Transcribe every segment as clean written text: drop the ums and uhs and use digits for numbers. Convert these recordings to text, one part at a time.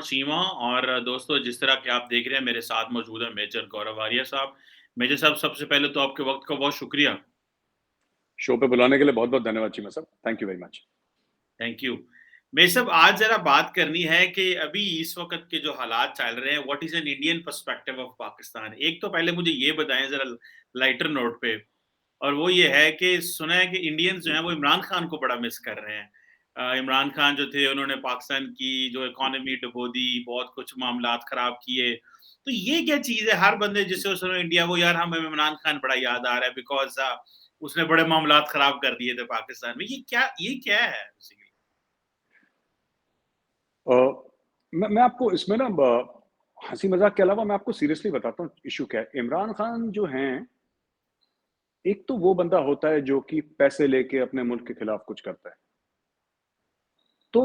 सीमा और दोस्तों जिस तरह कि आप देख रहे हैं मेरे साथ मौजूद है मेजर गौरव आर्या साहब। मेजर साहब सबसे पहले तो आपके वक़्त का बहुत शुक्रिया। शो पे बुलाने के लिए बहुत बहुत धन्यवाद चीमा साहब, thank you very much. Thank you. Major साहब आज ज़रा बात करनी है कि अभी इस वक़्त के जो हालात चल रहे हैं what is an Indian perspective of Pakistan? एक तो पहले मुझे ये बताएँ ज़रा लाइटर नोट पे और वो ये है कि सुना है कि इंडियंस जो हैं वो इमरान खान को बड़ा मिस कर रहे हैं। इमरान खान जो थे उन्होंने पाकिस्तान की जो इकॉनमी डुबो दी, बहुत कुछ मामलात ख़राब किए। तो ये क्या चीज़ है हर बंदे जिससे सुनो इंडिया वो यार हमें इमरान खान बड़ा याद आ रहा है बिकॉज़ उसने बड़े मामलात ख़राब कर दिए थे पाकिस्तान में। ये क्या है बेसिकली? अ, मैं आपको इसमें ना हंसी मजाक के अलावा मैं आपको सीरियसली बताता हूँ इशू क्या है। इमरान खान जो हैं, एक तो वो बंदा होता है जो कि पैसे लेके अपने मुल्क के खिलाफ कुछ करता है, तो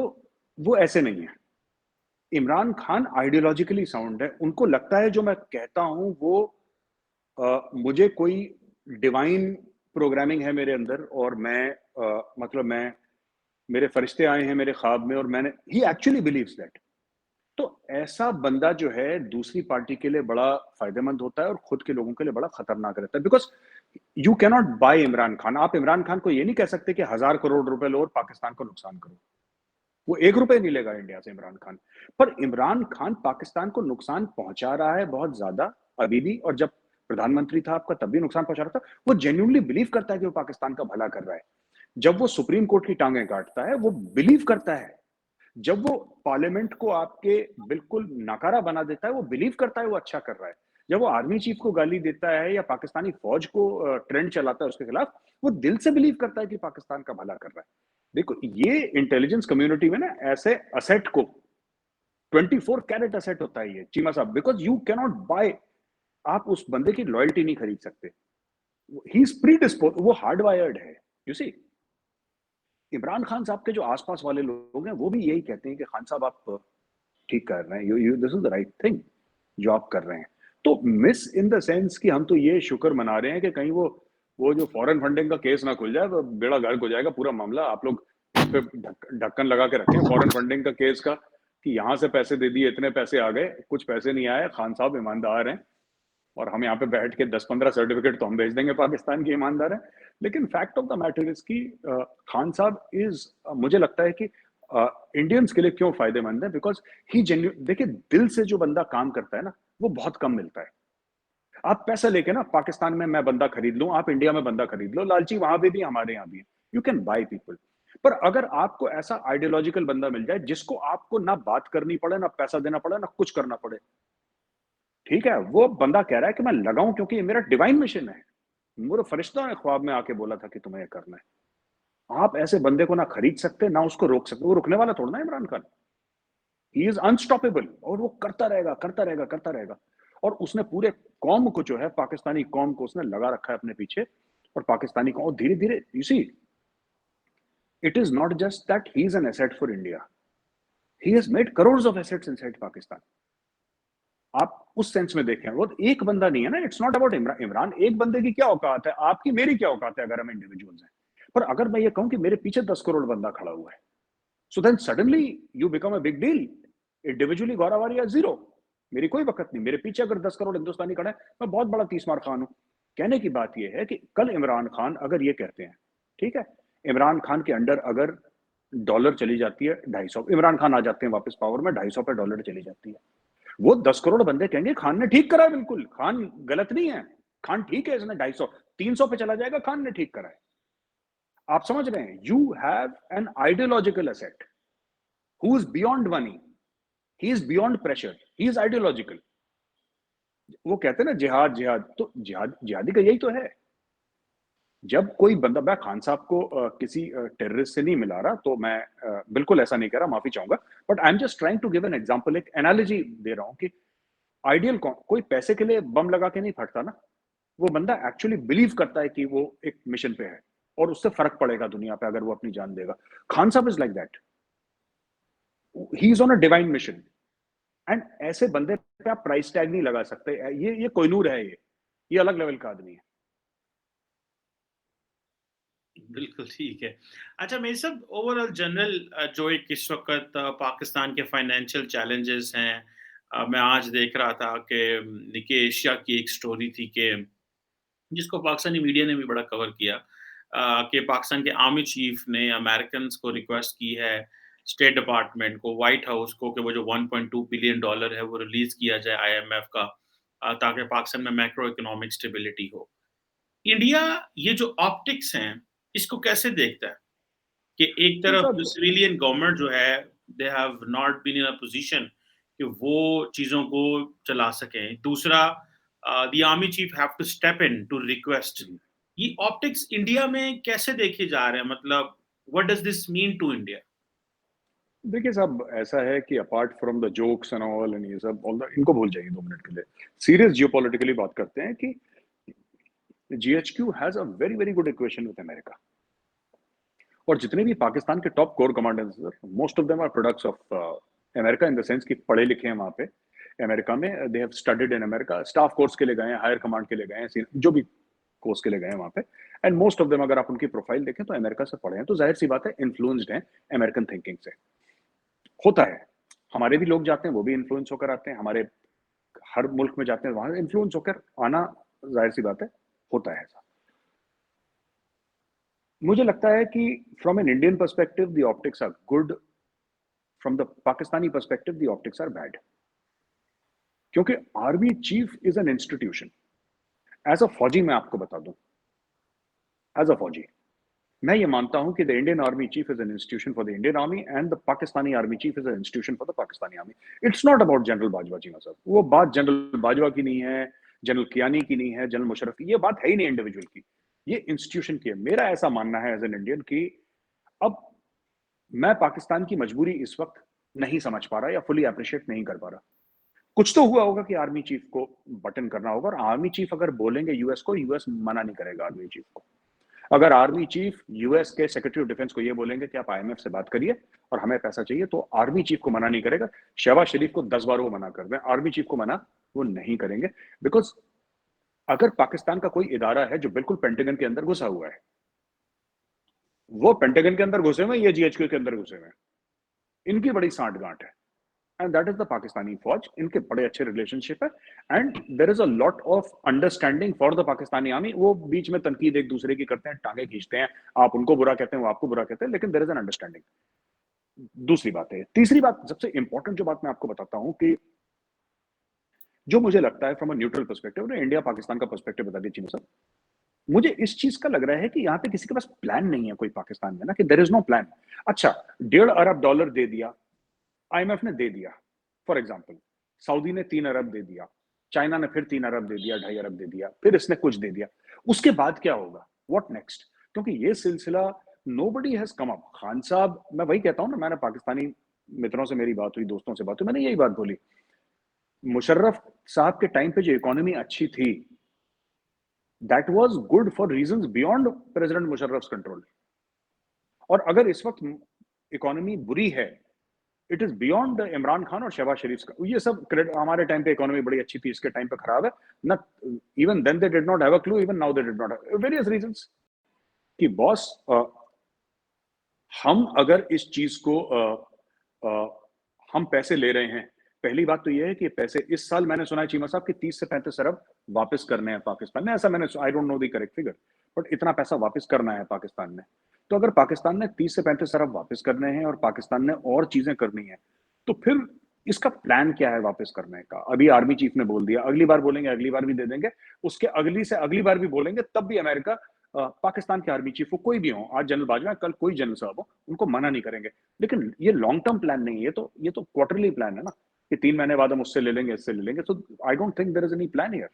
वो ऐसे नहीं है। इमरान खान आइडियोलॉजिकली साउंड है, उनको लगता है जो मैं कहता हूं वो मुझे कोई डिवाइन प्रोग्रामिंग है मेरे अंदर और मैं मतलब मैं मेरे फरिश्ते आए हैं मेरे ख्वाब में और मैंने ही एक्चुअली बिलीव्स दैट। तो ऐसा बंदा जो है दूसरी पार्टी के लिए बड़ा फायदेमंद होता है और खुद के लोगों के लिए बड़ा खतरनाक रहता है, because you cannot buy Imran Khan. आप इमरान खान को ये नहीं कह सकते कि 1,000 करोड़ रुपए लो और पाकिस्तान को नुकसान करो। वो 1 रुपए नहीं लेगा इंडिया से इमरान खान। पर इमरान खान पाकिस्तान को नुकसान पहुंचा रहा है बहुत ज्यादा अभी भी, और जब प्रधानमंत्री था आपका तब भी नुकसान पहुंचा रहा था। वो जेन्युइनली बिलीव करता है कि वो पाकिस्तान का भला कर रहा है। जब वो सुप्रीम कोर्ट की टांगें काटता है वो बिलीव करता है। जब वो पार्लियामेंट को आपके बिल्कुल नकारा बना देता है वो बिलीव करता है वो अच्छा कर रहा है। जब वो आर्मी चीफ को गाली देता है या पाकिस्तानी फौज को ट्रेंड चलाता है उसके खिलाफ, वो दिल से बिलीव करता है कि पाकिस्तान का भला कर रहा है। देखो ये इंटेलिजेंस कम्युनिटी में ना ऐसे असेट को 24 कैरेट असेट होता है ये चीमा साहब, बिकॉज यू कैनॉट बाय। आप उस बंदे की लॉयल्टी नहीं खरीद सकते। ही इज प्री डिस्पोज, वो हार्ड वायर्ड है। यू सी, इमरान खान साहब के जो आसपास वाले लोग हैं वो भी यही कहते हैं कि खान साहब आप ठीक कर रहे हैं, you this is the right thing जो आप कर रहे हैं। तो मिस इन द सेंस कि हम तो ये शुक्र मना रहे हैं कि कहीं वो जो फॉरेन फंडिंग का केस ना खुल जाए तो बेड़ा गर्क हो जाएगा पूरा मामला। आप लोग इस पे ढक्कन लगा के रखें फॉरेन फंडिंग का केस का, कि यहां से पैसे दे दिए इतने पैसे आ गए, कुछ पैसे नहीं आए, खान साहब ईमानदार हैं और हम यहाँ पे बैठ के 10-15 सर्टिफिकेट तो हम भेज देंगे पाकिस्तान की ईमानदार है। लेकिन fact of the matter is कि खान साहब इज, मुझे लगता है कि इंडियंस के लिए क्यों फायदेमंद है, बिकॉज ही जेन्यू, देखिए दिल से जो बंदा काम करता है ना वो बहुत कम मिलता है। आप पैसा लेके ना पाकिस्तान में मैं बंदा खरीद लूं, आप इंडिया में बंदा खरीद लो, लालची वहां पे भी हमारे यहाँ भी है। You can by people. पर अगर आपको ऐसा आइडियोलॉजिकल बंदा मिल जाए जिसको आपको ना बात करनी पड़े, ना पैसा देना पड़े, ना कुछ करना पड़े, ठीक है, वो बंदा कह रहा है कि मैं लगाऊं क्योंकि ये मेरा डिवाइन मिशन है, मेरे फरिश्ता ने ख्वाब में आके बोला था कि तुम्हें ये करना है। आप ऐसे बंदे को ना खरीद सकते ना उसको रोक सकते। वो रुकने वाला थोड़ा ना Imran Khan. He is unstoppable और वो करता रहेगा करता रहेगा करता रहेगा। और उसने पूरे कौम को जो है, पाकिस्तानी कौम को उसने लगा रखा है अपने पीछे। और पाकिस्तानी कौम धीरे धीरे, you see, it is not just that he is an asset for India, he has made crore of assets inside Pakistan. आप उस सेंस में देखें, वो एक बंदा नहीं है ना, it's not about Imran. Imran एक बंदे की क्या औकात है, आपकी मेरी क्या औकात है अगर हम इंडिविजुअल्स हैं। पर अगर मैं ये कहूं कि मेरे पीछे 10 करोड़ बंदा खड़ा हुआ है, so then suddenly you become a big deal. Individually Gaurav zero, मेरी कोई वक्त नहीं। मेरे पीछे अगर 10 करोड़ हिंदुस्तानी खड़े हैं, मैं बहुत बड़ा तीसमार खान हूं। कहने की बात यह है कि कल इमरान खान अगर ये कहते हैं, ठीक है, इमरान खान के अंडर अगर डॉलर चली जाती है 250, इमरान खान आ जाते हैं वापस पावर में, 250 पे डॉलर चली जाती है, वो 10 करोड़ बंदे कहेंगे खान ने ठीक करा है, बिल्कुल खान गलत नहीं है, खान ठीक है, इसने 250 300 पे चला जाएगा, खान ने ठीक करा है। आप समझ रहे हैं, you have an ideological asset who is beyond money, he is beyond pressure, he is ideological. वो कहते हैं ना जिहाद जिहाद, तो जिहाद जिहादी का यही तो है। जब कोई बंदा, मैं खान साहब को किसी टेररिस्ट से नहीं मिला रहा, तो मैं बिल्कुल ऐसा नहीं कह रहा, माफी चाहूंगा। But I am just trying to give an example, एक एनालॉजी दे रहा हूं कि आइडियल कौन, कोई पैसे के लिए बम लगा के नहीं फटता ना। वो बंदा एक्चुअली बिलीव करता है कि वो एक मिशन पे है और उससे फर्क पड़ेगा दुनिया पे अगर वो अपनी जान देगा। खान साहब is like that, he is on a divine mission. And ऐसे बंदे पे आप प्राइस टैग नहीं लगा सकते। ये कोहिनूर है, ये अलग लेवल का आदमी है। बिल्कुल ठीक है। अच्छा मेरे सब ओवरऑल जनरल जो एक इस वक़्त पाकिस्तान के फाइनेंशियल चैलेंजेस हैं, मैं आज देख रहा था कि निके एशिया की एक स्टोरी थी कि जिसको पाकिस्तानी मीडिया ने भी बड़ा कवर किया, कि पाकिस्तान के आर्मी चीफ ने अमेरिकन्स को रिक्वेस्ट की है, स्टेट डिपार्टमेंट को, व्हाइट हाउस को, कि वो जो $1.2 बिलियन डॉलर है वो रिलीज़ किया जाए आईएमएफ का, ताकि पाकिस्तान में मैक्रो इकोनॉमिक स्टेबिलिटी हो। इंडिया ये जो ऑप्टिक्स हैं, इसको कैसे देखता है? कि एक जी तरफ जो साहब, सिविलियन गवर्नमेंट जो है, they have not been in a position कि वो चीज़ों को चला सकें। दूसरा, the army chief have to step in to request. ये ऑप्टिक्स इंडिया में कैसे देखे जा रहे हैं? मतलब what does this mean to India? देखिए साहब, ऐसा है कि apart from the jokes and all एंड ये सब ऑल द इनको भूल जाइए 2 मिनट के लिए। सीरियस जियोपॉलिटिकली बात करते हैं कि GHQ has a very, very good equation with America. और जितने भी पाकिस्तान के top core commanders sir, most of them are products of America in the sense कि पढ़े लिखे हैं वहाँ पे। अमेरिका में they have studied in America, staff course के लिए गए हैं, हायर कमांड के लिए गए हैं, जो भी कोर्स के लिए गए हैं वहाँ पे। एंड मोस्ट ऑफ देम अगर आप उनकी प्रोफाइल देखें तो अमेरिका से पढ़े हैं, तो जाहिर सी बात है इन्फ्लुएंस्ड हैं अमेरिकन थिंकिंग से। होता है, हमारे भी लोग जाते हैं, वो भी इन्फ्लुएंस होकर आते हैं, हमारे हर मुल्क में जाते हैं, वहां इन्फ्लुएंस होकर आना जाहिर सी बात है, होता है ऐसा। मुझे लगता है कि from an Indian perspective the optics are good, from the Pakistani perspective the optics are bad, क्योंकि army chief is an institution. As a फौजी मैं आपको बता दूं, एज अ फौजी मैं ये मानता हूं कि the Indian army chief is an institution for the Indian army and the Pakistani army chief is an institution for the Pakistani army. It's not about general Bajwa ji साहब, वो बात जनरल बाजवा की नहीं है, जनरल कियानी की नहीं है, जनरल मुशर्रफ की, ये बात है ही नहीं इंडिविजुअल की, ये इंस्टीट्यूशन की है। मेरा ऐसा मानना है एज एन इंडियन कि अब मैं पाकिस्तान की मजबूरी इस वक्त नहीं समझ पा रहा या फुली अप्रिशिएट नहीं कर पा रहा। कुछ तो हुआ होगा कि आर्मी चीफ को बटन करना होगा, और आर्मी चीफ अगर बोलेंगे यूएस को, यूएस मना नहीं करेगा आर्मी चीफ को। अगर आर्मी चीफ यूएस के सेक्रेटरी ऑफ डिफेंस को ये बोलेंगे कि आप आईएमएफ से बात करिए और हमें पैसा चाहिए, तो आर्मी चीफ को मना नहीं करेगा। शहबाज शरीफ को 10 बार वो मना कर दें, आर्मी चीफ को मना वो नहीं करेंगे। बिकॉज अगर पाकिस्तान का कोई इदारा है जो बिल्कुल पेंटागन के अंदर घुसा हुआ है, वो पेंटागन के अंदर घुसे हुए, ये जीएचक्यू के अंदर घुसे हुए हैं, इनकी बड़ी सांठ गांठ है, and that is the Pakistani फौज। इनके बड़े अच्छे रिलेशनशिप है, and there is a lot of understanding for the Pakistani army. वो बीच में तनकीद एक दूसरे की करते हैं, टांगे खींचते हैं, आप उनको बुरा कहते हैं, वो आपको बुरा कहते हैं, लेकिन देयर इज एन अंडरस्टैंडिंग। दूसरी बात है, तीसरी बात, सबसे इंपॉर्टेंट जो बात मैं आपको बताता हूं कि जो मुझे लगता है फ्रॉम अ न्यूट्रल पर्सपेक्टिव, ने इंडिया पाकिस्तान का पर्सपेक्टिव बता दीजिए सर। मुझे इस चीज का लग रहा है कि यहाँ पे किसी के पास प्लान नहीं है कोई पाकिस्तान में ना, कि देयर इज नो प्लान। अच्छा, $1.5 अरब दे दिया, आईएमएफ ने दे दिया फॉर एग्जाम्पल, सऊदी ने 3 अरब दे दिया, चाइना ने फिर 3 अरब दे दिया, 2.5 अरब दे दिया, फिर इसने कुछ दे दिया, उसके बाद क्या होगा, व्हाट नेक्स्ट? क्योंकि ये सिलसिला nobody has come up. Khan साहब, मैं वही कहता हूं ना, मैंने पाकिस्तानी मित्रों से मेरी बात हुई, दोस्तों से बात हुई, मैंने यही बात बोली, मुशर्रफ साहब के टाइम पे जो इकोनॉमी अच्छी थी, that was good for reasons beyond president Musharraf control. और अगर इस वक्त इकोनॉमी बुरी है, it is beyond Imran Khan और शहबाज शरीफ का। ये सब क्रेडिट, हमारे टाइम पे इकोनॉमी बड़ी अच्छी थी, इसके टाइम पे खराब है ना, even then they did not have a clue, even now they did not have various reasons. कि बॉस, हम अगर इस चीज को हम पैसे ले रहे हैं, पहली बात तो ये है कि पैसे इस साल मैंने सुना है चीमा साहब कि 30 से 35 अरब वापस करने हैं पाकिस्तान ने, ऐसा मैंने, I don't know the correct figure, but इतना पैसा वापस करना है पाकिस्तान ने। तो अगर पाकिस्तान ने 30 से 35 अरब वापस करने हैं और पाकिस्तान ने और चीजें करनी है, तो फिर इसका प्लान क्या है वापस करने का? अभी आर्मी चीफ ने बोल दिया, अगली बार बोलेंगे, अगली बार भी दे देंगे, उसके अगली से अगली बार भी बोलेंगे, तब भी अमेरिका पाकिस्तान के आर्मी चीफ को, कोई भी हो, आज जनरल बाजवा, कल कोई जनरल साहब हो, उनको मना नहीं करेंगे। लेकिन ये लॉन्ग टर्म प्लान नहीं है, ये तो क्वार्टरली प्लान है ना, कि 3 महीने बाद हम उससे ले लेंगे, इससे ले लेंगे। So I don't think there is any plan here.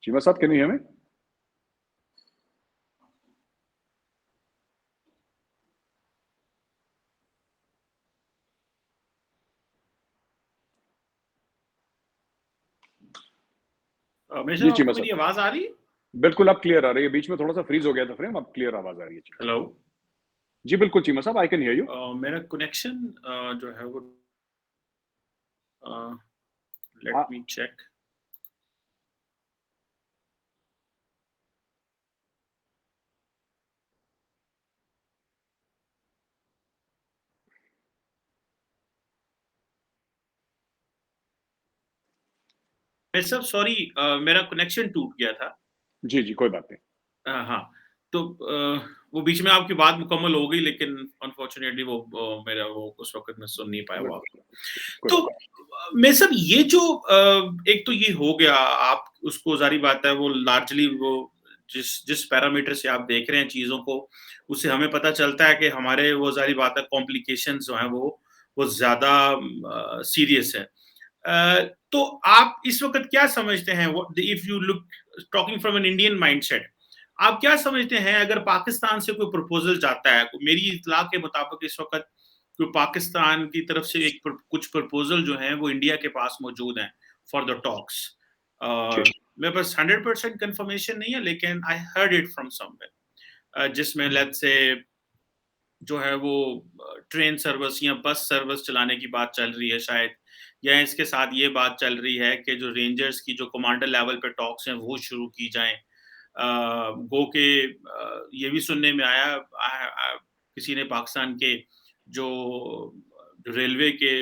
Cheema साहब, कैन यू हियर मी? मेरे जी साहब चीमा आपको मेरी साहब, आवाज़ आ रही है? बिल्कुल आप क्लियर आ रही है, बीच में थोड़ा सा फ्रीज हो गया था फ्रेम, अब क्लियर आवाज आ रही है। हेलो? जी बिल्कुल चीमा साहब, आई कैन हियर यू। मेरा कनेक्शन जो है वो लेट आ, मी चेक। मैं सब सॉरी, मेरा कनेक्शन टूट गया था। जी जी कोई बात नहीं। हाँ, तो वो बीच में आपकी बात मुकम्मल हो गई, लेकिन अनफॉर्चुनेटली वो मेरा वो उस वक़्त मैं सुन नहीं पाया वो आपकी। कोई तो बात मैं सब ये जो एक तो ये हो गया, आप उसको ज़ाहिर बात है वो लार्जली वो जिस जिस पैरामीटर से आप देख रहे हैं चीज़ों को, उससे हमें पता चलता है कि हमारे वो ज़ाहिर बात है कॉम्प्लिकेशंस जो हैं वो ज़्यादा सीरियस है। तो आप इस वक़्त क्या समझते हैं, what if you look talking from an Indian mindset, आप क्या समझते हैं अगर पाकिस्तान से कोई प्रपोज़ल जाता है? मेरी इत्तला के मुताबिक इस वक़्त कोई पाकिस्तान की तरफ से एक कुछ प्रपोज़ल जो हैं वो इंडिया के पास मौजूद हैं फॉर द टॉक्स। जी मेरे पास 100% कन्फर्मेशन नहीं है, लेकिन I heard it from somewhere, जिसमें लेट्स से जो है वो ट्रेन सर्विस या बस सर्विस चलाने की बात चल रही है शायद, या इसके साथ ये बात चल रही है कि जो रेंजर्स की जो कमांडर लेवल पे टॉक्स हैं वो शुरू की जाएं। गो के ये भी सुनने में आया, किसी ने पाकिस्तान के जो जो रेलवे के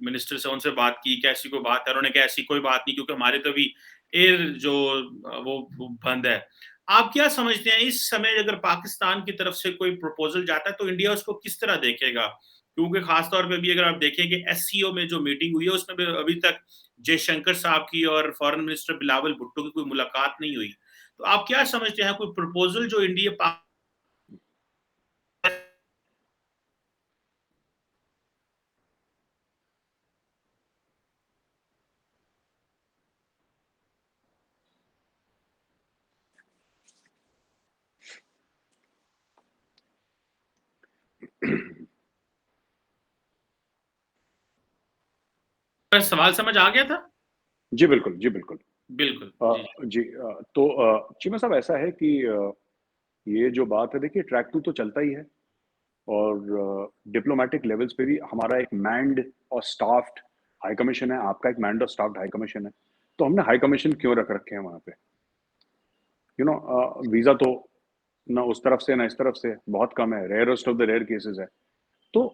मिनिस्टर से उनसे बात की कि ऐसी कोई बात है, उन्होंने कहा ऐसी कोई बात नहीं क्योंकि हमारे तो अभी एयर जो वो बंद है। आप क्या समझते हैं इस समय अगर पाकिस्तान की तरफ से कोई प्रपोजल जाता है तो इंडिया उसको किस तरह देखेगा? क्योंकि खास तौर पे भी अगर आप देखें कि एससीओ में जो मीटिंग हुई है उसमें भी अभी तक जयशंकर साहब की और फॉरेन मिनिस्टर बिलावल भुट्टो की कोई मुलाकात नहीं हुई। तो आप क्या समझते हैं कोई प्रपोजल जो इंडिया पा सवाल समझ आ गया था? जी बिल्कुल, जी बिल्कुल। बिल्कुल, जी, जी। जी तो चीमा साहब ऐसा है कि ये जो बात है देखिए ट्रैक 2 तो चलता ही है और डिप्लोमैटिक लेवल्स पे भी हमारा एक मैन्ड और स्टाफ्ड हाई कमीशन है, आपका एक मैन्ड और स्टाफ्ड हाई कमीशन है। तो हमने हाई कमीशन क्यों रख रखे हैं वहाँ पे? वीज़ा तो ना उस तरफ से ना इस तरफ से बहुत कम है, rarest of the rare cases है। तो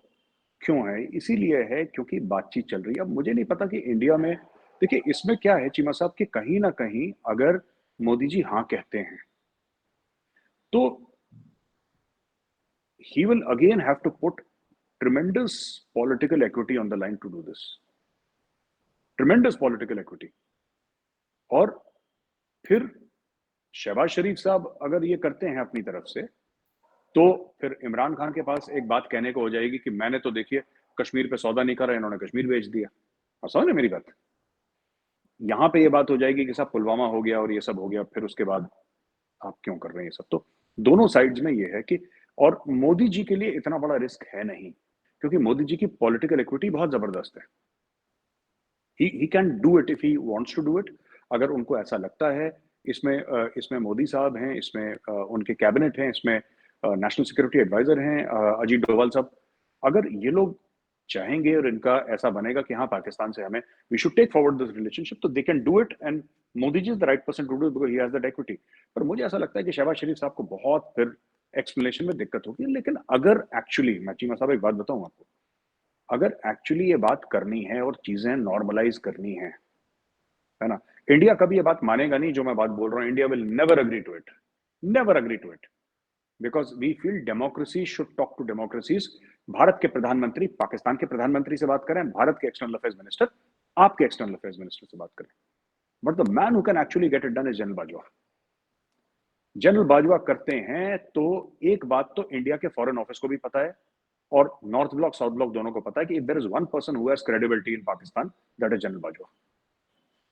क्यों है? इसीलिए है क्योंकि बातचीत चल रही है। अब मुझे नहीं पता कि इंडिया में देखिए इसमें क्या है चीमा साहब कि कहीं न कहीं अगर मोदी जी हाँ कहते हैं, तो he will again have to put tremendous political equity on the line to do this. Tremendous political equity. और फिर शहबाज शरीफ साहब अगर ये करते हैं अपनी तरफ से, तो फिर इमरान खान के पास एक बात कहने को हो जाएगी कि मैंने तो देखिए कश्मीर पे सौदा नहीं करा, इन्होंने कश्मीर भेज दिया। आप समझ रहे मेरी बात? यहाँ पे ये बात हो जाएगी कि साहब पुलवामा हो गया और ये सब हो गया, फिर उसके बाद आप क्यों कर रहे हैं ये सब? तो दोनों साइड्स में ये है कि और मोदी जी के लिए इतना बड़ा रिस्क है नहीं, क्योंकि मोदी जी की पॉलिटिकल इक्विटी बहुत जबरदस्त है। He can do it if he wants to do it. अगर उनको ऐसा लगता है इसमें इसमें मोदी साहब हैं, इसमें उनके कैबिनेट हैं, इसमें नेशनल सिक्योरिटी एडवाइजर हैं अजीत डोभाल साहब, अगर ये लोग चाहेंगे और इनका ऐसा बनेगा कि हाँ पाकिस्तान से हमें we should take forward this relationship, तो they can do it and Modi ji is the right person to do it because he has that equity. पर मुझे ऐसा लगता है कि शहबाज शरीफ साहब को बहुत फिर एक्सप्लेनेशन में दिक्कत होगी। लेकिन अगर एक्चुअली मैं चीमा साहब एक बात बताऊं आपको, अगर एक्चुअली ये बात करनी है और चीजें नॉर्मलाइज करनी है ना, इंडिया कभी ये बात मानेगा नहीं जो मैं बात बोल रहा हूं। India will never agree to it, never agree to it, because we feel democracy should talk to democracies. Bharat के प्रधानमंत्री पाकिस्तान के प्रधानमंत्री से बात करें, भारत के एक्सटर्नल अफेयर्स मिनिस्टर आपके एक्सटर्नल अफेयर्स मिनिस्टर से बात करें, but the man who can actually get it done is general Bajwa. General Bajwa करते हैं तो एक बात तो इंडिया के फॉरेन ऑफिस को भी पता है और नॉर्थ ब्लॉक साउथ ब्लॉक दोनों को पता है कि if there is one person who has credibility in Pakistan, that is general Bajwa.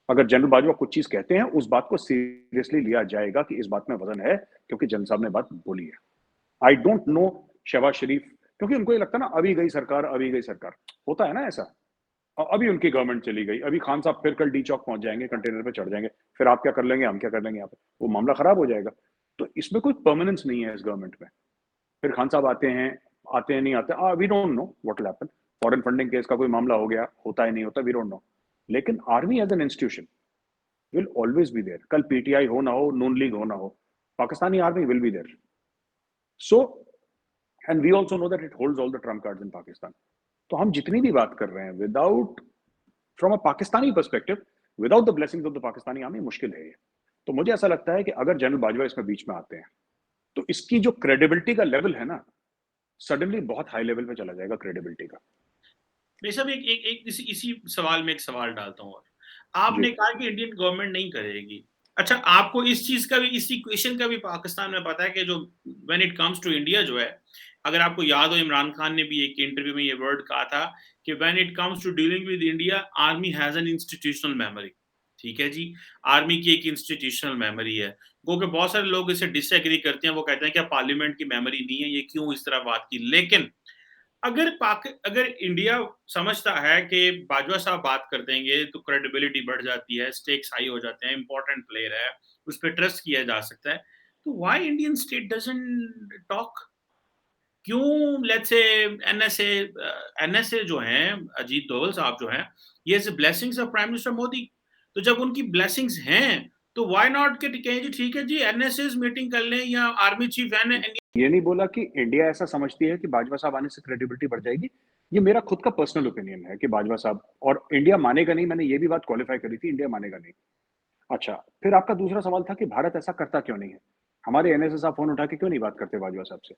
अगर जनरल बाजवा कुछ चीज कहते हैं उस बात को सीरियसली लिया जाएगा कि इस बात में वजन है, क्योंकि जनरल साहब ने बात बोली है। आई डोंट नो शहबाज शरीफ, क्योंकि उनको ये लगता है ना अभी गई सरकार, अभी गई सरकार, होता है ना ऐसा। अभी उनकी गवर्नमेंट चली गई, अभी खान साहब फिर कल डी चौक पहुंच जाएंगे, कंटेनर पे चढ़ जाएंगे, फिर आप क्या कर लेंगे, हम क्या कर लेंगे, यहाँ पे वो मामला खराब हो जाएगा। तो इसमें कोई परमानेंस नहीं है इस गवर्नमेंट में। फिर खान साहब आते हैं नहीं आते, we don't know what will happen. Foreign funding case का कोई मामला हो गया, होता है नहीं होता, वी डोंट नो। लेकिन army as an institution will always be there. कल पीटीआई हो ना हो, नून लीग हो ना हो, Pakistani army will be there. So and we also know that it holds all the trump cards in Pakistan. तो हम जितनी भी बात कर रहे हैं, without, from a Pakistani perspective, without the blessings of the Pakistani army, मुश्किल है ये। तो मुझे ऐसा लगता है कि अगर जनरल बाजवा इसमें बीच में आते हैं, तो इसकी जो क्रेडिबिलिटी का लेवल है ना, सडनली बहुत हाई लेवल पे चला जाएगा क्रेडिबिलिटी का। मैं सब एक इसी सवाल में एक सवाल डालता हूँ। जी। आपने कहा कि इंडियन गवर्नमेंट नहीं करेगी। अच्छा, आपको इस चीज का भी, इस इक्वेशन का भी पाकिस्तान में पता है कि जो when it comes to India जो है, अगर आपको याद हो, इमरान खान ने भी एक इंटरव्यू में ये वर्ड कहा था कि when it comes to dealing with India, army has an institutional memory. ठीक है जी, आर्मी की एक इंस्टीट्यूशनल मेमोरी है। वो कि बहुत सारे लोग इसे डिसएग्री करते हैं, वो कहते हैं कि पार्लियामेंट की मेमोरी नहीं है, ये क्यों इस तरह बात की। लेकिन अगर इंडिया समझता है कि बाजवा साहब बात कर देंगे तो क्रेडिबिलिटी बढ़ जाती है, स्टेक्स हाई हो जाते हैं, इंपॉर्टेंट प्लेयर है, उस पर ट्रस्ट किया जा सकता है, तो why Indian state doesn't talk? क्यों लेट्स से एनएसए एनएसए जो हैं, अजीत डोवल साहब जो हैं, ये is blessings of prime minister Modi. तो जब उनकी ब्लेसिंग्स हैं, तो व्हाई नॉट के कहें जी ठीक है जी, एनएसए मीटिंग कर लें, या आर्मी चीफ है। ये नहीं बोला कि इंडिया ऐसा समझती है कि बाजवा साहब आने से क्रेडिबिलिटी बढ़ जाएगी। ये मेरा खुद का पर्सनल ओपिनियन है कि बाजवा साहब, और इंडिया मानेगा नहीं, मैंने ये भी बात क्वालिफाई करी थी, इंडिया मानेगा नहीं। अच्छा, फिर आपका दूसरा सवाल था कि भारत ऐसा करता क्यों नहीं है, हमारे एनएसए साहब फोन उठा के क्यों नहीं बात करते बाजवा साहब से,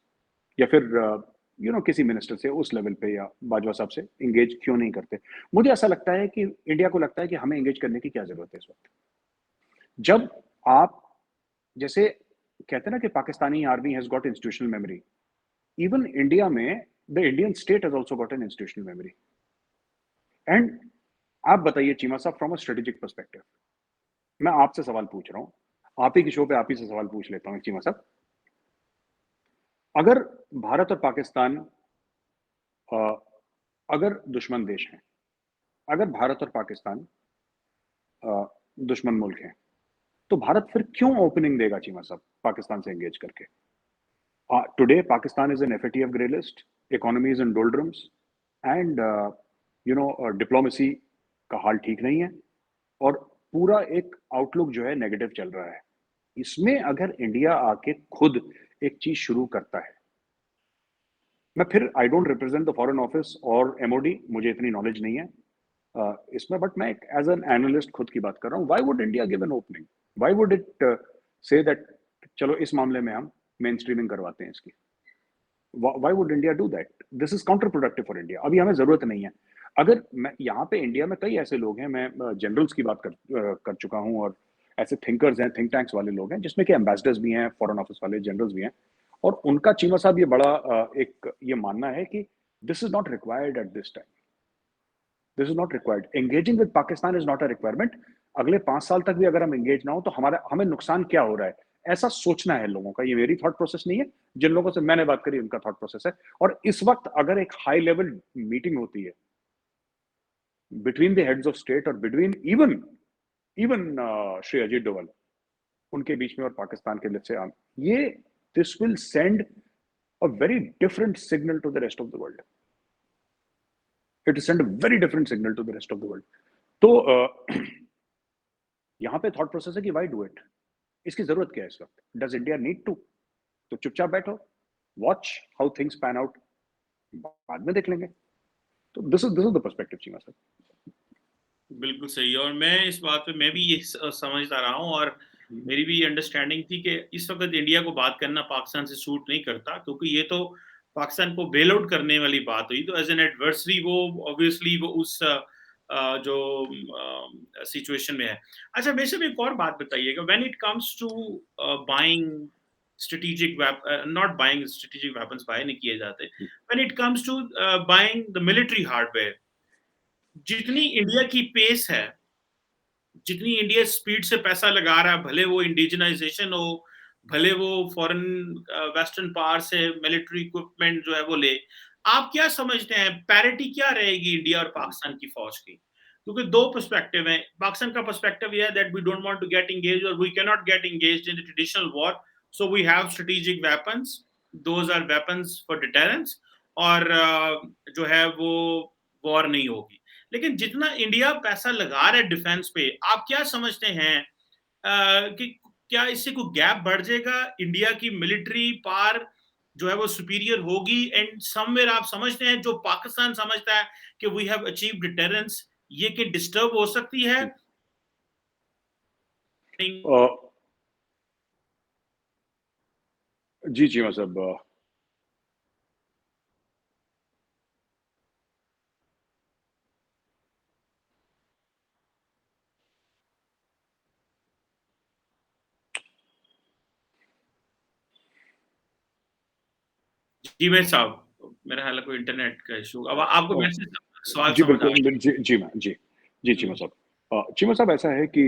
या फिर किसी मिनिस्टर से उस लेवल पे, या बाजवा साहब से इंगेज क्यों नहीं करते। मुझे ऐसा लगता है कि इंडिया को लगता है कि हमें इंगेज करने की क्या जरूरत है इस वक्त। जब आप, जैसे कहते हैं ना कि Pakistani army has got institutional memory, even India में the Indian state has also got an institutional memory. And आप बताइए चीमा साहब, फ्रॉम अ स्ट्रेटेजिक पर्सपेक्टिव, मैं आपसे सवाल पूछ रहा हूं, आप ही की शो पे आप ही से सवाल पूछ लेता हूं चीमा साहब। अगर भारत और पाकिस्तान अ, अगर दुश्मन देश हैं, अगर भारत और पाकिस्तान दुश्मन मुल्क हैं, तो भारत फिर क्यों ओपनिंग देगा चीमा साहब पाकिस्तान से एंगेज करके। Today Pakistan is an FATF grey list, economy is in doldrums, and diplomacy का हाल ठीक नहीं है, और पूरा एक आउटलुक जो है नेगेटिव चल रहा है। इसमें अगर इंडिया आके खुद एक चीज शुरू करता है, मैं फिर, I don't represent the foreign office और एमओडी, मुझे इतनी नॉलेज नहीं है इसमें, बट मैं एज एन एनालिस्ट खुद की बात कर रहा हूँ। Why would India give an opening, why would it say that चलो इस मामले में हम मेन स्ट्रीमिंग करवाते हैं इसकी। Why would India do that? This is counter productive for India. अभी हमें जरूरत नहीं है। अगर मैं यहाँ पे इंडिया में कई ऐसे लोग हैं, मैं जनरल्स की बात कर चुका हूँ, और ऐसे थिंकर्स हैं, थिंक टैंक्स वाले लोग हैं, जिसमें कि एम्बेसडर्स भी हैं, फॉरेन ऑफिस वाले जनरल्स भी हैं, और उनका चीमा साहब ये बड़ा एक ये मानना है कि this is not required at this time, this is not required, engaging with Pakistan is not a requirement. अगले 5 साल तक भी अगर हम एंगेज ना हो तो हमें नुकसान क्या हो रहा है, ऐसा सोचना है लोगों का। ये मेरी थॉट प्रोसेस नहीं है, जिन लोगों से मैंने बात करी उनका थॉट प्रोसेस है। और इस वक्त अगर एक हाई लेवल मीटिंग होती है between the heads of state, और between even even Shri Ajit Doval, उनके बीच में और पाकिस्तान के लिए से, ये this will send a very different signal to the rest of the world. It send a very different signal to the rest of the world. तो यहाँ पे थॉट प्रोसेस है कि वाई डू इट, इसकी जरूरत क्या है इस वक्त, डज इंडिया नीड टू? तो चुपचाप बैठो, watch how things pan out, बाद में देख लेंगे। तो this is the perspective Cheema sir. बिल्कुल सही है, और मैं इस बात पे मैं भी ये समझता रहा हूँ, और मेरी भी अंडरस्टैंडिंग थी कि इस वक्त इंडिया को बात करना पाकिस्तान से सूट नहीं करता, क्योंकि ये तो पाकिस्तान को बेल आउट करने वाली बात हुई। तो एज एन एडवर्सरी वो ऑब्वियसली वो उस जो सिचुएशन में है। अच्छा, मेरे से एक और बात बताइएगा, when it comes to buying strategic not buying strategic weapons, buy नहीं किए जाते, when it comes to buying the military hardware, जितनी इंडिया की पेस है, जितनी इंडिया स्पीड से पैसा लगा रहा है, भले वो इंडिजिनाइजेशन हो, भले वो फॉरेन वेस्टर्न पावर से मिलिट्री इक्विपमेंट जो है वो ले, आप क्या समझते हैं पैरिटी क्या रहेगी इंडिया और पाकिस्तान की फौज की? क्योंकि दो पर्सपेक्टिव हैं। पाकिस्तान का पर्सपेक्टिव यह है that we don't want to get engage, और we can not get engaged in the traditional war, so we have strategic weapons, those are weapons for deterrence, और जो है वो वॉर नहीं होगी। लेकिन जितना इंडिया पैसा लगा रहा है डिफेंस पे, आप क्या समझते हैं कि क्या इससे कोई गैप बढ़ जाएगा? इंडिया की मिलिट्री पावर जो है वो सुपीरियर होगी, एंड समवेयर आप समझते हैं जो पाकिस्तान समझता है कि वी हैव अचीव डिटरेंस, ये कि डिस्टर्ब हो सकती है? जी। अ, जी, जी, मतलब जी भाई साहब, मेरा ख्याल है कोई इंटरनेट का इशू। अब आपको अ, वैसे सवाल जी, समझ आ बिल्कुल, गया? जी, जी, मैं जी, जी, चीमा हम्म। साहब। चीमा साहब ऐसा है कि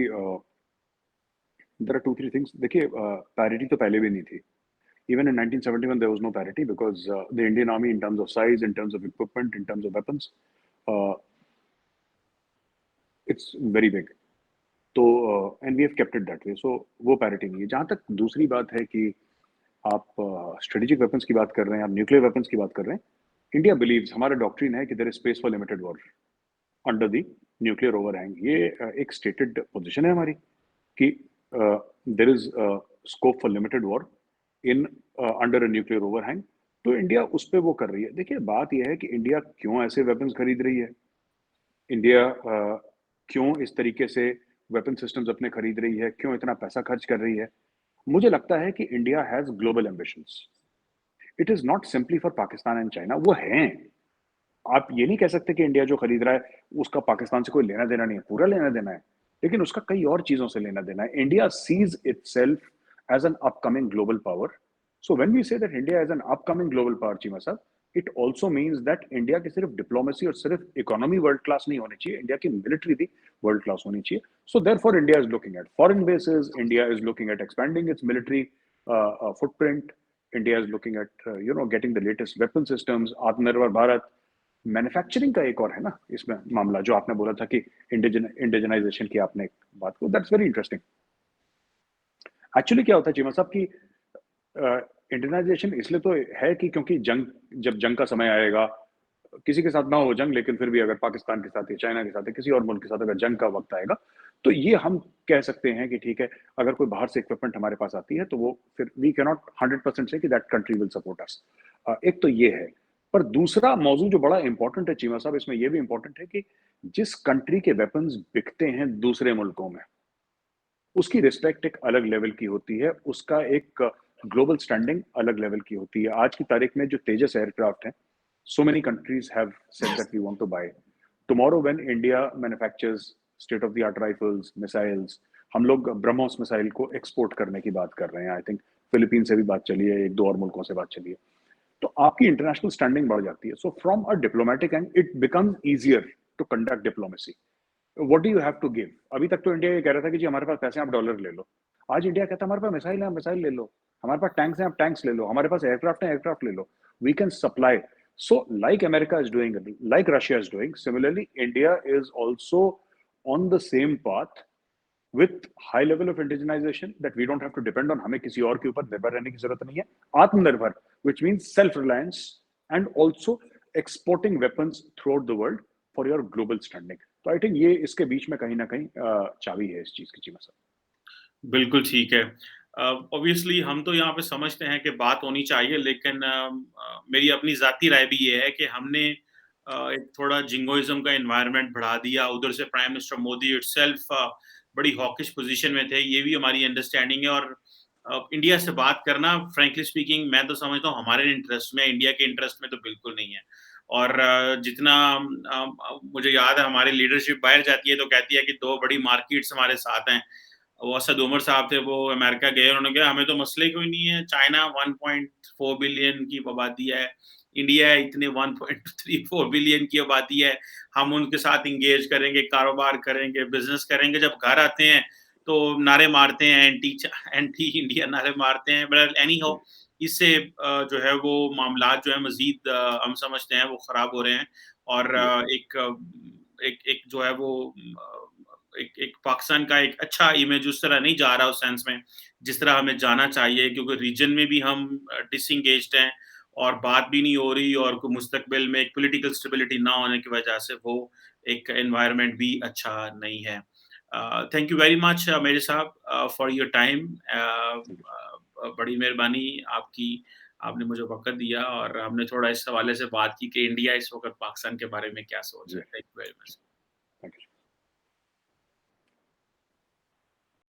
देयर आर 2-3 थिंग्स देखिए पैरिटी तो पहले भी नहीं थी। Even in 1971, there was no parity because the Indian Army, in terms of size, in terms of equipment, in terms of weapons, uh, it's very big. तो and we have kept it that way, so वो parity नहीं है। जहाँ तक दूसरी बात है कि आप स्ट्रेटेजिक वेपन्स की बात कर रहे हैं, आप न्यूक्लियर वेपन्स की बात कर रहे हैं, इंडिया बिलीव्स, हमारा डॉक्ट्रिन है कि there is space for limited war under the nuclear overhang. ये एक स्टेटेड पोजीशन है हमारी कि there is scope for limited war in under a nuclear overhang. तो इंडिया उस पे वो कर रही है। देखिए बात यह है कि इंडिया क्यों ऐसे वेपन्स खरीद रही है, इंडिया क्यों इस तरीके से वेपन सिस्टम्स अपने खरीद रही है, क्यों इतना पैसा खर्च कर रही है। मुझे लगता है कि India has global ambitions. It is not simply for Pakistan and China. वो हैं, आप ये नहीं कह सकते कि इंडिया जो खरीद रहा है उसका पाकिस्तान से कोई लेना देना नहीं है, पूरा लेना देना है, लेकिन उसका कई और चीजों से लेना देना है। India sees itself as an upcoming global power. So when we say that India as an upcoming global power, Cheema साहब, it also means that India की सिर्फ डिप्लोमेसी और सिर्फ इकोनॉमी वर्ल्ड क्लास नहीं होनी चाहिए, इंडिया की मिलिट्री भी वर्ल्ड क्लास होनी चाहिए। So therefore India is looking at foreign basis, India is looking at expanding it's military footprint, India is looking at getting the latest weapon systems, आत्मनिर्भर Bharat. Manufacturing का एक और है ना इसमें मामला, जो आपने बोला था कि इंडिजनाइजेशन की आपने बात को, दैट्स वेरी इंटरेस्टिंग। एक्चुअली क्या होता है चीमा साहब की इंडियनाइजेशन इसलिए तो है कि क्योंकि जंग, जब जंग का समय आएगा, किसी के साथ ना हो जंग, लेकिन फिर भी अगर पाकिस्तान के साथ या चाइना के साथ या किसी और मुल्क के साथ अगर जंग का वक्त आएगा, तो ये हम कह सकते हैं कि ठीक है, अगर कोई बाहर से इक्विपमेंट हमारे पास आती है तो वो फिर वी कैन नॉट 100% से कि that country will support us. एक तो ये है। पर दूसरा मौजू जो बड़ा इंपॉर्टेंट है चीमा साहब, इसमें यह भी इंपॉर्टेंट है कि जिस कंट्री के वेपन्स बिकते हैं दूसरे मुल्कों में, उसकी रिस्पेक्ट एक अलग लेवल की होती है, उसका एक ग्लोबल स्टैंडिंग अलग लेवल की होती है। आज की तारीख में जो तेजस एयरक्राफ्ट हैं, so many countries have said that we want to buy. Tomorrow when India manufactures state of the art rifles, missiles, हम लोग ब्रह्मोस मिसाइल को एक्सपोर्ट करने की बात कर रहे हैं। आई थिंक फिलीपीन से भी बात चली है, एक दो और मुल्कों से बात चली है। तो आपकी इंटरनेशनल स्टैंडिंग बढ़ जाती है। So from a diplomatic and it becomes easier to conduct diplomacy. What do you have to give? अभी तक तो इंडिया ये कह रहा था कि जी हमारे पास पैसे हैं, आप डॉलर ले लो। आज इंडिया कहता है हमारे पास मिसाइल है, आप मिसाइल ले लो। हमारे पास टैंक्स हैं, आप टैंक्स ले लो। हमारे पास एयरक्राफ्ट है, एयरक्राफ्ट ले लो। We can supply. So, like America is doing, like Russia is doing, similarly, India is also on the same path with high level of indigenization that we don't have to depend on, हमें किसी और के ऊपर निर्भर रहने की जरूरत नहीं है। आत्मनिर्भर, which means self-reliance and also exporting weapons throughout the world for your global standing. तो आई थिंक ये इसके बीच में कहीं ना कहीं चाबी है इस चीज की, चीमा साहब। बिल्कुल ठीक है। ऑब्वियसली हम तो यहाँ पे समझते हैं कि बात होनी चाहिए, लेकिन मेरी अपनी ज़ाती राय भी ये है कि हमने एक थोड़ा जिंगोइज़्म का एनवायरनमेंट बढ़ा दिया। उधर से प्राइम मिनिस्टर मोदी इटसेल्फ बड़ी हॉकिश पोज़ीशन में थे। ये भी हमारी अंडरस्टैंडिंग है, और इंडिया से बात करना फ्रैंकली स्पीकिंग मैं तो समझता हूँ हमारे इंटरेस्ट में, इंडिया के इंटरेस्ट में तो बिल्कुल नहीं है। और जितना मुझे याद है हमारी लीडरशिप बाहर जाती है तो कहती है कि 2 बड़ी मार्केट्स हमारे साथ हैं। वो असद उमर साहब थे, वो अमेरिका गए, उन्होंने कहा हमें तो मसले कोई नहीं है, चाइना 1.4 बिलियन की आबादी है, इंडिया इतने 1.34 बिलियन की आबादी है, हम उनके साथ इंगेज करेंगे, कारोबार करेंगे, बिजनेस करेंगे। जब घर आते हैं तो नारे मारते हैं, एंटी इंडिया नारे मारते हैं। बट एनी हाउ, इससे जो है वो मामला जो है मजीद हम समझते हैं वो खराब हो रहे हैं। और जी, एक एक एक जो है वो एक पाकिस्तान का एक अच्छा इमेज उस तरह नहीं जा रहा उस सेंस में, जिस तरह हमें जाना चाहिए, क्योंकि रीजन में भी हम डिसएंगेज्ड हैं और बात भी नहीं हो रही, और कोई मुस्तकबिल में एक पॉलिटिकल स्टेबिलिटी ना होने की वजह से वो एक एनवायरनमेंट भी अच्छा नहीं है। थैंक यू वेरी मच मेरे साहब फॉर योर टाइम। बड़ी मेहरबानी आपकी, आपने मुझे वक़्त दिया और हमने थोड़ा इस हवाले से बात की कि इंडिया इस वक़्त पाकिस्तान के बारे में क्या सोच रहा जी। है। Thank you very much.